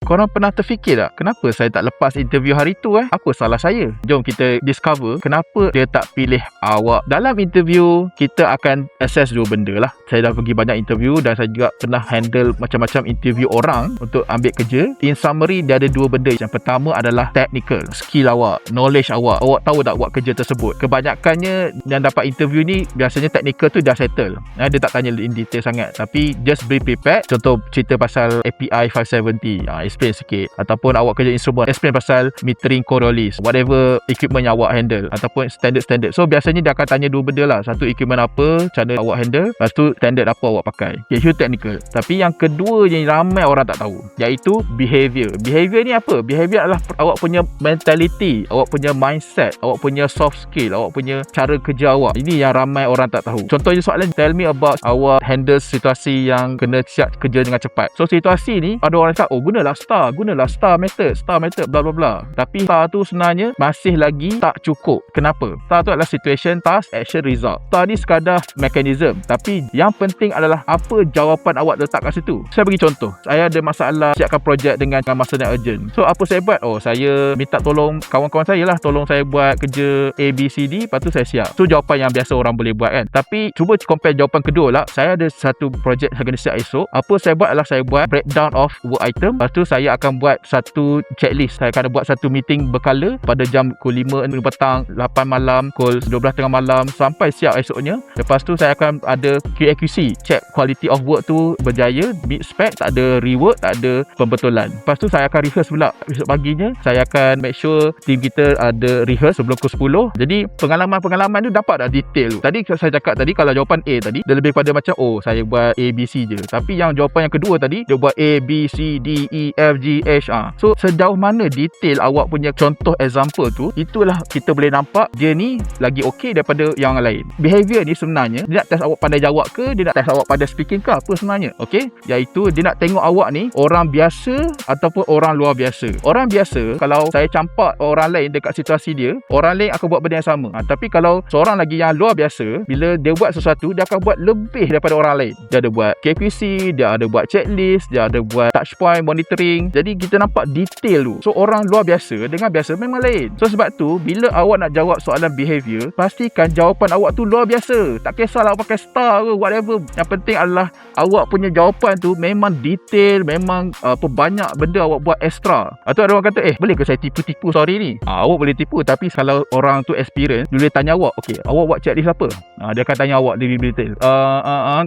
Korang pernah terfikir tak, kenapa saya tak lepas interview hari tu? Apa salah saya? Jom kita discover kenapa dia tak pilih awak. Dalam interview, kita akan assess dua benda lah. Saya dah pergi banyak interview dan saya juga pernah handle macam-macam interview orang untuk ambil kerja. In summary, dia ada dua benda. Yang pertama adalah technical, skill awak, knowledge awak. Awak tahu tak buat kerja tersebut? Kebanyakannya yang dapat interview ni biasanya technical tu dah settle. Dia tak tanya in detail sangat, tapi just be prepared. Contoh cerita pasal API 570, explain sikit. Ataupun awak kerja instrument, explain pasal metering Coriolis, whatever equipment yang awak handle, ataupun standard. So biasanya dia akan tanya dua benda lah. Satu, equipment apa, cara awak handle. Lepas tu, standard apa awak pakai. Itu technical. Tapi yang kedua yang ramai orang tak tahu, iaitu behavior. Behavior ni apa? Behavior adalah awak punya mentality, awak punya mindset, awak punya soft skill, awak punya cara kerja awak. Ini yang ramai orang tak tahu. Contohnya soalan, tell me about awak handle situasi yang kena siap kerja dengan cepat. So situasi ni ada orang cakap, gunalah star method, bla bla bla. Tapi star tu sebenarnya masih lagi tak cukup. Kenapa? Star tu adalah situation, task, action, result. Star ni sekadar mekanism, tapi yang penting adalah apa jawapan awak letak kat situ. Saya bagi contoh, saya ada masalah siapkan projek dengan masa yang urgent. So apa saya buat? Saya minta tolong kawan-kawan saya lah, tolong saya buat kerja A, B, C, D, lepas tu saya siap. So jawapan yang biasa orang boleh buat kan. Tapi cuba compare jawapan kedua lah. Saya ada satu projek yang kena siap esok. Apa saya buat adalah saya buat breakdown of work item. Lepas tu saya akan buat satu checklist. Saya akan buat satu meeting berkala pada jam pukul 5 petang, 8 malam, pukul 12 tengah malam sampai siap esoknya. Lepas tu saya akan ada QAQC, check quality of work tu berjaya, meet spec, tak ada rework, tak ada pembetulan. Lepas tu saya akan rehearse pula esok paginya. Saya akan make sure team kita ada rehearse sebelum pukul 10. Jadi pengalaman tu dapat dah detail. Tadi saya cakap tadi, kalau jawapan A tadi dia lebih pada macam saya buat A, B, C je. Tapi yang jawapan yang kedua tadi dia buat A, B, C, D, E, F, G, H. So sejauh mana detail awak punya contoh example tu, itulah kita boleh nampak dia ni lagi okey daripada yang lain. Behavior ni sebenarnya dia nak test awak pandai jawab ke, dia nak test awak pandai speaking ke, apa sebenarnya? Okey, iaitu dia nak tengok awak ni orang biasa ataupun orang luar biasa. Orang biasa, kalau saya campak orang lain dekat situasi dia, orang lain akan buat benda yang sama. Tapi kalau seorang lagi yang luar biasa, bila dia buat sesuatu, dia akan buat lebih daripada orang lain. Dia ada buat KQC, dia ada buat checklist, dia ada buat touch point monitoring. Jadi kita nampak detail tu. So orang luar biasa dengan biasa memang lain. So sebab tu bila awak nak jawab soalan behavior, pastikan jawapan awak tu luar biasa. Tak kisahlah awak pakai star ke whatever. Yang penting adalah awak punya jawapan tu memang detail, memang banyak benda awak buat extra. Atau ada orang kata, boleh ke saya tipu-tipu sorry ni? Awak boleh tipu, tapi kalau orang tu experience, dia boleh tanya awak, awak buat checklist apa? Dia akan tanya awak lebih detail.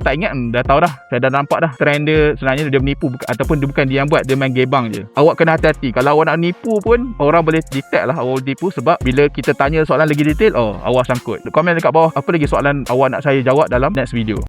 Tak ingat, dah tahu dah. Saya dah nampak dah trend dia sebenarnya dia menipu, ataupun dia bukan dia yang buat, dia main gebang je. Awak kena hati-hati. Kalau awak nak nipu pun, orang boleh detect lah awak tipu, sebab bila kita tanya soalan lagi detail, awak sangkut. Komen dekat bawah apa lagi soalan awak nak saya jawab dalam next video.